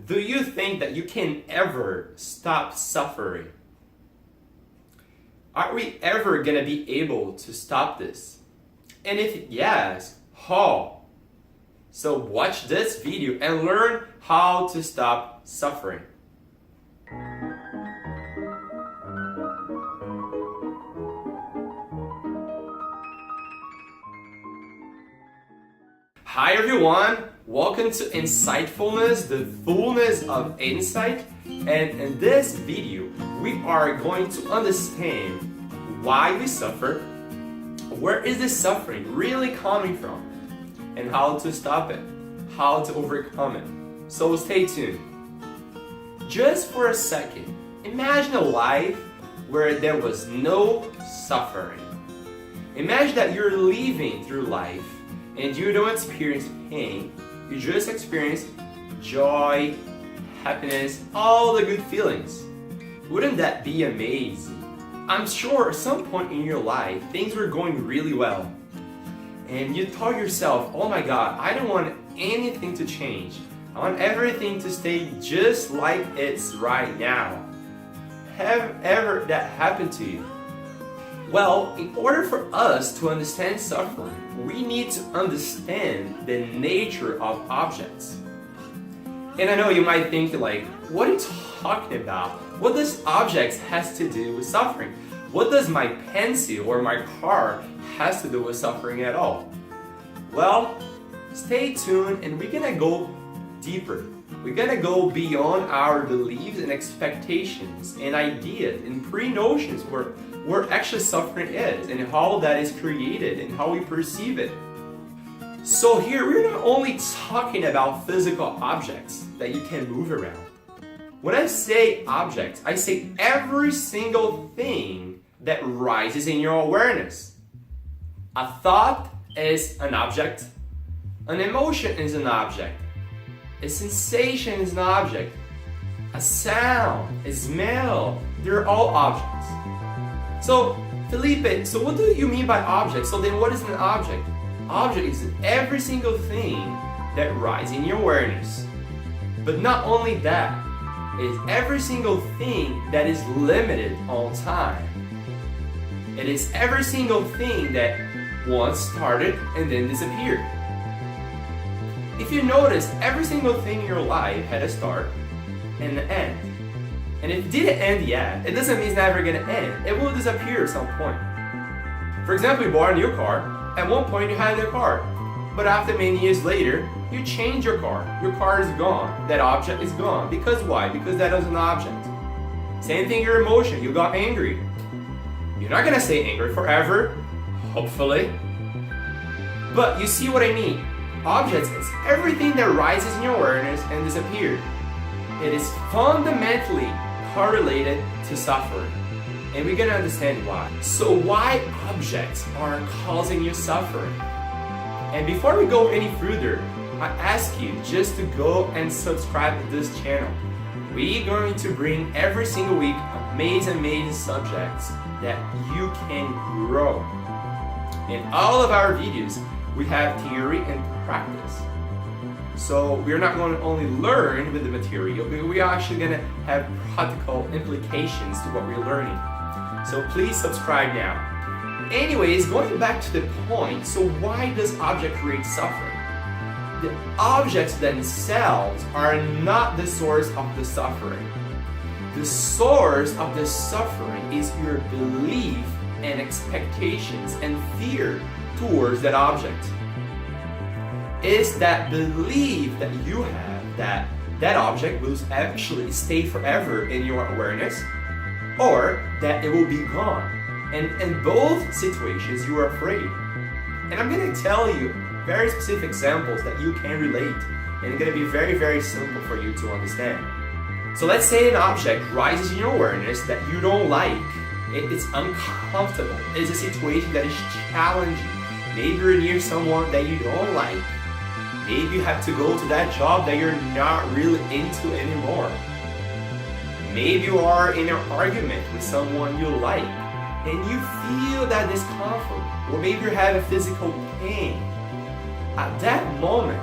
Do you think that you can ever stop suffering? Are we ever going to be able to stop this? And if yes, how? So watch this video and learn how to stop suffering. Hi everyone, welcome to Insightfulness, the fullness of insight. And in this video, we are going to understand why we suffer, where is this suffering really coming from, and how to stop it, how to overcome it. So stay tuned. Just for a second, imagine a life where there was no suffering. Imagine that you're living through life and you don't experience pain, you just experience joy, happiness, all the good feelings. Wouldn't that be amazing? I'm sure at some point in your life, things were going really well. And you thought yourself, oh my God, I don't want anything to change. I want everything to stay just like it's right now. Have ever that happened to you? Well, in order for us to understand suffering, we need to understand the nature of objects. And I know you might think like, what are you talking about? What does objects has to do with suffering? What does my pencil or my car has to do with suffering at all? Well, stay tuned and we're gonna go deeper. We're gonna go beyond our beliefs and expectations and ideas and pre-notions where actually suffering is and how that is created and how we perceive it. So here we're not only talking about physical objects that you can move around. When I say objects, I say every single thing that rises in your awareness. A thought is an object. An emotion is an object. A sensation is an object. A sound, a smell, they're all objects. So, Felipe, so what do you mean by object? So then what is an object? Object is every single thing that rises in your awareness. But not only that, it is every single thing that is limited on time. It is every single thing that once started and then disappeared. If you notice, every single thing in your life had a start and an end. And if it didn't end yet, it doesn't mean it's never gonna end. It will disappear at some point. For example, you bought a new car. At one point you had a car. But after many years later, you change your car. Your car is gone. That object is gone. Because why? Because that is an object. Same thing your emotion. You got angry. You're not gonna stay angry forever, hopefully. But you see what I mean? Objects is everything that rises in your awareness and disappears. It is fundamentally correlated to suffering. And we're gonna understand why. So why objects are causing you suffering? And before we go any further, I ask you just to go and subscribe to this channel. We're going to bring every single week amazing subjects that you can grow. In all of our videos, we have theory and practice. So we're not going to only learn with the material, but we're actually going to have practical implications to what we're learning. So please subscribe now. Anyways, going back to the point, so why does object create suffering? The objects themselves are not the source of the suffering. The source of the suffering is your belief and expectations and fear towards that object. Is that belief that you have that that object will actually stay forever in your awareness, or that it will be gone. And in both situations, you are afraid. And I'm going to tell you very specific examples that you can relate, and it's going to be very simple for you to understand. So let's say an object rises in your awareness that you don't like. It's uncomfortable. It's a situation that is challenging. Maybe you're near someone that you don't like. Maybe you have to go to that job that you're not really into anymore. Maybe you are in an argument with someone you like and you feel that discomfort, or maybe you're having physical pain. At that moment,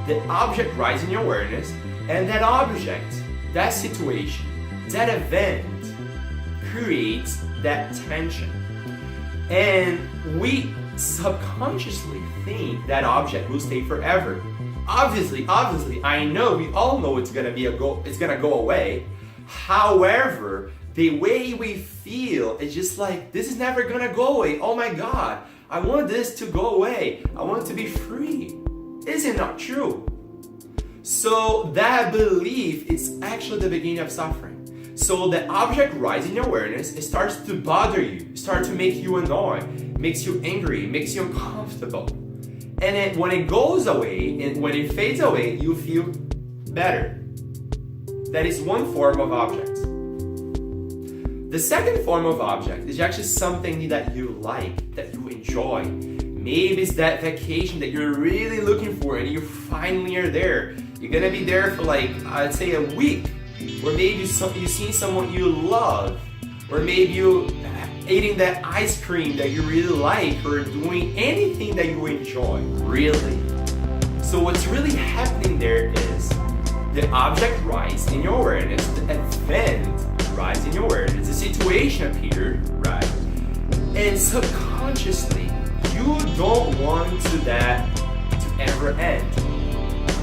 the object rises in your awareness And that object, that situation, that event creates that tension. And we subconsciously think that object will stay forever. Obviously, I know, we all know it's gonna go away. However, the way we feel is just like, this is never gonna go away. Oh my God, I want this to go away. I want to be free. Is it not true? So that belief is actually the beginning of suffering. So the object rises in your awareness, it starts to bother you, it starts to make you annoyed, makes you angry, makes you uncomfortable. And then when it goes away, and when it fades away, you feel better. That is one form of object. The second form of object is actually something that you like, that you enjoy. Maybe it's that vacation that you're really looking for and you finally are there. You're gonna be there for like, I'd say a week. Or maybe you've seen someone you love. Or maybe you eating that ice cream that you really like, or doing anything that you enjoy, really. So what's really happening there is the object rises in your awareness, the event rises in your awareness, the situation appeared, right? And subconsciously, you don't want that to ever end.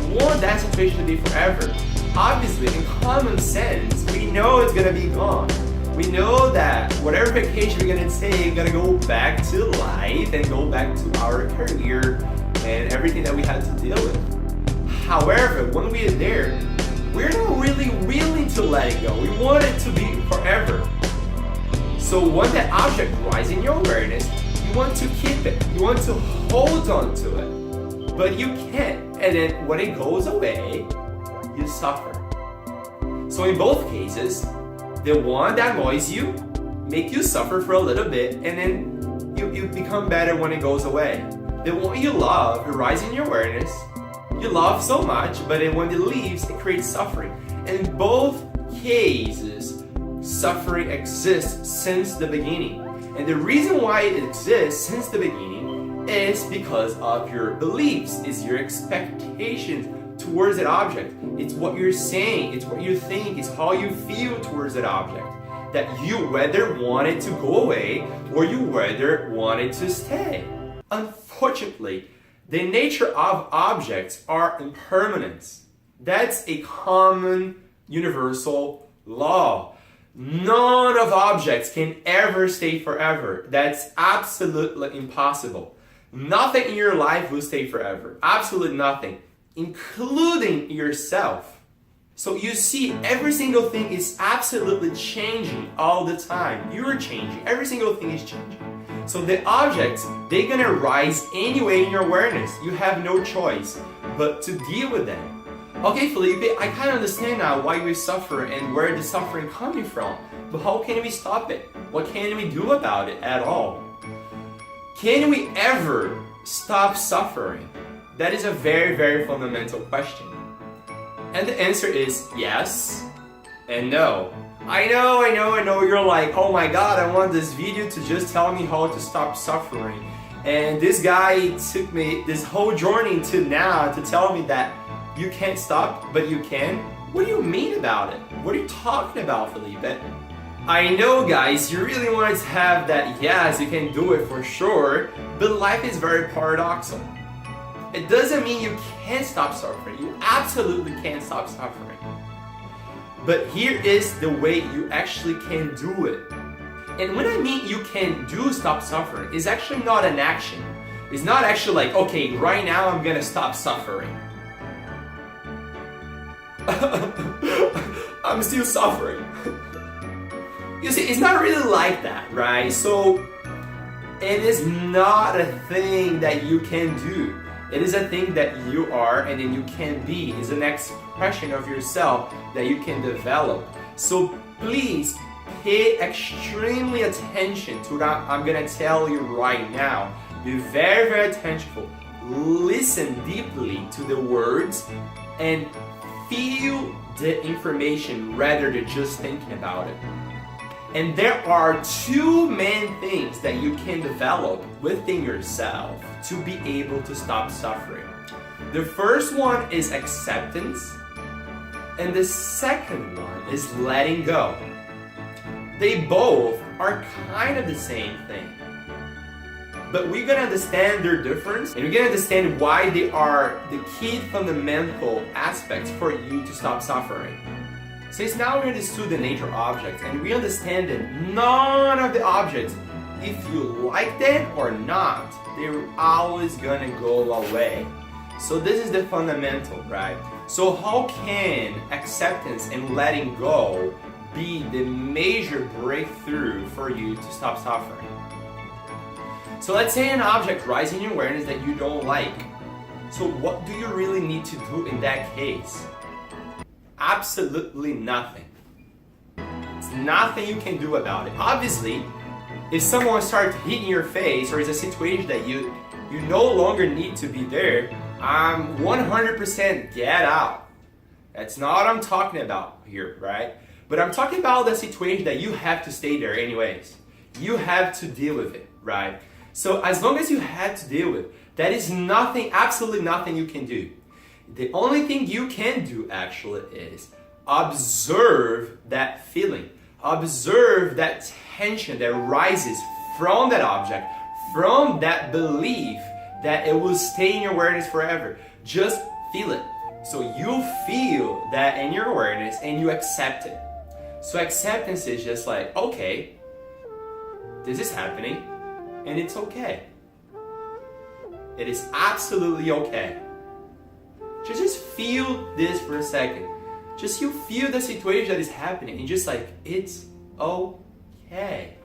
You want that situation to be forever. Obviously, in common sense, we know it's gonna be gone. We know that whatever vacation we're gonna take, we're gonna go back to life and go back to our career and everything that we had to deal with. However, when we are there, we're not really willing to let it go. We want it to be forever. So when that object rises in your awareness, you want to keep it. You want to hold on to it. But you can't. And then when it goes away, you suffer. So in both cases, the one that annoys you make you suffer for a little bit, and then you become better when it goes away. The one you love arises in your awareness. You love so much, but then when it leaves, it creates suffering. And in both cases, suffering exists since the beginning. And the reason why it exists since the beginning is because of your beliefs, is your expectations towards that object. It's what you're saying, it's what you think, it's how you feel towards that object. That you whether want it to go away or you whether want it to stay. Unfortunately, the nature of objects are impermanence. That's a common universal law. None of objects can ever stay forever. That's absolutely impossible. Nothing in your life will stay forever. Absolutely nothing. Including yourself. So you see, every single thing is absolutely changing all the time. You're changing. Every single thing is changing. So the objects, they're gonna rise anyway in your awareness. You have no choice but to deal with them. Okay, Felipe, I kind of understand now why we suffer and where the suffering coming from. But how can we stop it? What can we do about it at all? Can we ever stop suffering? That is a very, very fundamental question. And the answer is yes and no. I know, you're like, oh my God, I want this video to just tell me how to stop suffering. And this guy took me this whole journey to now to tell me that you can't stop, but you can. What do you mean about it? What are you talking about, Felipe? I know, guys, you really want to have that, yes, you can do it for sure, but life is very paradoxical. It doesn't mean you can't stop suffering. You absolutely can't stop suffering. But here is the way you actually can do it. And when I mean you can stop suffering, it's actually not an action. It's not actually like, okay, right now I'm gonna stop suffering. I'm still suffering. You see, it's not really like that, right? So it is not a thing that you can do. It is a thing that you are and then you can be. It's an expression of yourself that you can develop. So please pay extremely attention to what I'm gonna tell you right now. Be very, very attentive. Listen deeply to the words and feel the information rather than just thinking about it. And there are two main things that you can develop within yourself to be able to stop suffering. The first one is acceptance, And the second one is letting go. They both are kind of the same thing. But we're gonna understand their difference, and we're gonna understand why they are the key fundamental aspects for you to stop suffering. Since now we understood the nature of objects, and we understand that none of the objects, if you like them or not, they're always gonna go away. So this is the fundamental, right? So how can acceptance and letting go be the major breakthrough for you to stop suffering? So let's say an object rises in your awareness that you don't like. So what do you really need to do in that case? Absolutely nothing. There's nothing you can do about it. Obviously, if someone starts hitting your face or is a situation that you no longer need to be there, 100% get out. That's not what I'm talking about here, right? But I'm talking about the situation that you have to stay there anyways. You have to deal with it, right? So as long as you have to deal with it, that is nothing, absolutely nothing you can do. The only thing you can do actually is observe that feeling. Observe that tension that rises from that object, from that belief that it will stay in your awareness forever. Just feel it. So you feel that in your awareness and you accept it. So acceptance is just like, okay, this is happening and it's okay. It is absolutely okay. Just feel this for a second. Just you feel the situation that is happening and just like, it's okay.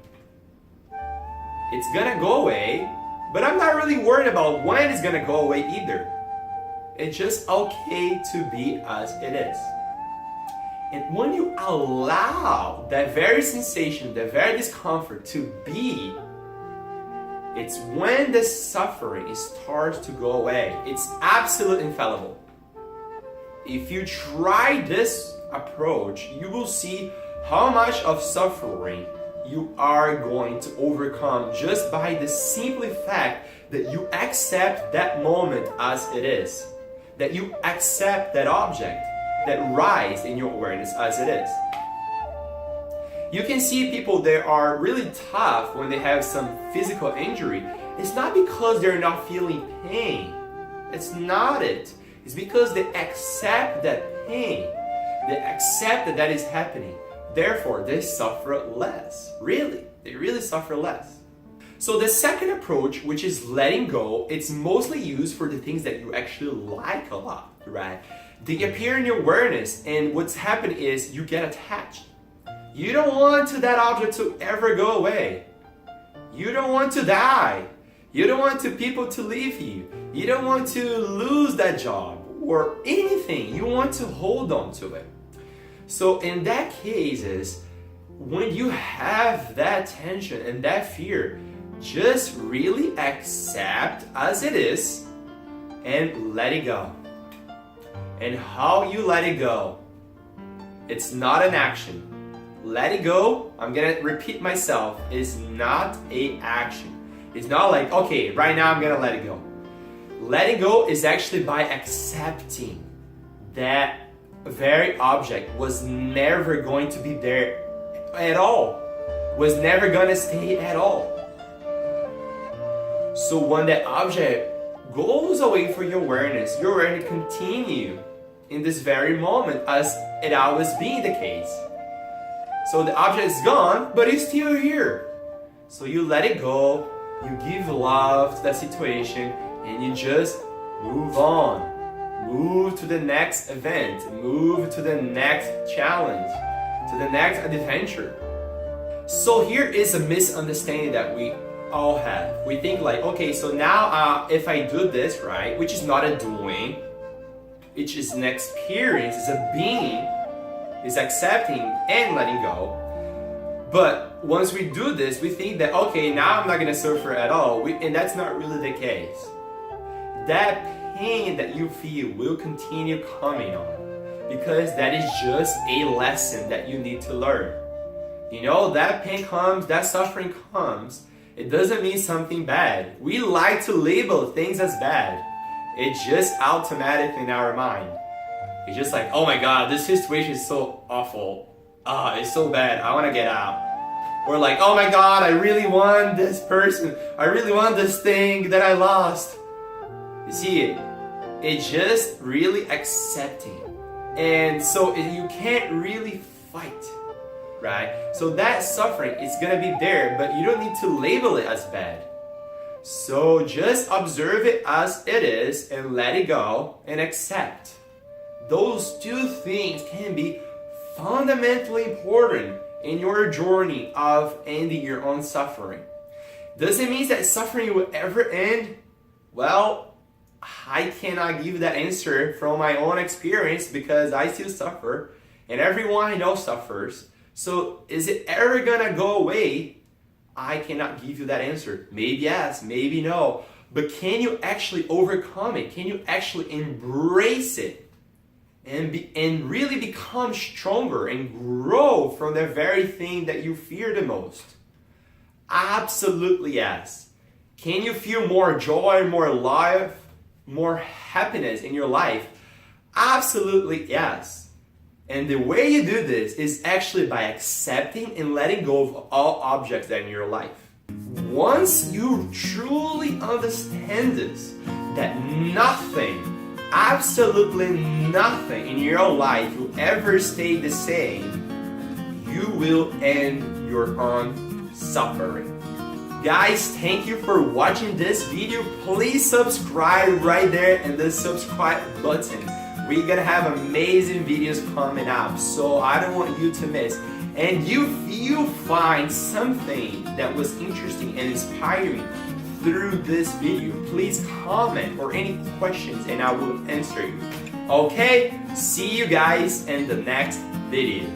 It's gonna go away, but I'm not really worried about when it's gonna go away either. It's just okay to be as it is. And when you allow that very sensation, that very discomfort to be, it's when the suffering starts to go away. It's absolutely infallible. If you try this approach, you will see how much of suffering you are going to overcome just by the simple fact that you accept that moment as it is. That you accept that object that rises in your awareness as it is. You can see people that are really tough when they have some physical injury. It's not because they're not feeling pain. It's not it. It's because they accept that pain. They accept that that is happening. Therefore, they suffer less. Really, they really suffer less. So the second approach, which is letting go, it's mostly used for the things that you actually like a lot, right? They appear in your awareness, and what's happened is you get attached. You don't want that object to ever go away. You don't want to die. You don't want people to leave you. You don't want to lose that job or anything. You want to hold on to it. So in that case, when you have that tension and that fear, just really accept as it is and let it go. And how you let it go, it's not an action. Let it go, I'm gonna repeat myself, is not an action. It's not like, okay, right now I'm gonna let it go. Letting go is actually by accepting that very object was never going to be there at all, was never gonna stay at all. So when that object goes away from your awareness continue in this very moment as it always being the case. So the object is gone, but it's still here. So you let it go, you give love to that situation, and you just move on. Move to the next event, move to the next challenge, to the next adventure. So here is a misunderstanding that we all have. We think like, okay, so now if I do this, right, which is not a doing, which is an experience, is a being, is accepting and letting go. But once we do this, we think that, okay, now I'm not gonna suffer at all, and that's not really the case. That pain that you feel will continue coming on, because that is just a lesson that you need to learn. You know, that pain comes, that suffering comes, it doesn't mean something bad. We like to label things as bad. It's just automatic in our mind. It's just like, oh my god, this situation is so awful. It's so bad. I want to get out. Or like, oh my god, I really want this person. I really want this thing that I lost. You see, it's just really accepting. And so you can't really fight, right? So that suffering is gonna be there, but you don't need to label it as bad. So just observe it as it is and let it go and accept. Those two things can be fundamentally important in your journey of ending your own suffering. Does it mean that suffering will ever end? Well, I cannot give you that answer from my own experience because I still suffer and everyone I know suffers. So is it ever gonna go away? I cannot give you that answer. Maybe yes, maybe no. But can you actually overcome it? Can you actually embrace it and really become stronger and grow from the very thing that you fear the most? Absolutely yes. Can you feel more joy, more life, more happiness in your life? Absolutely yes. And the way you do this is actually by accepting and letting go of all objects that are in your life. Once you truly understand this, that nothing, absolutely nothing in your life will ever stay the same, you will end your own suffering. Guys, thank you for watching this video. Please subscribe right there in the subscribe button. We're gonna have amazing videos coming up, so I don't want you to miss. And if you find something that was interesting and inspiring through this video, please comment or any questions and I will answer you. Okay, see you guys in the next video.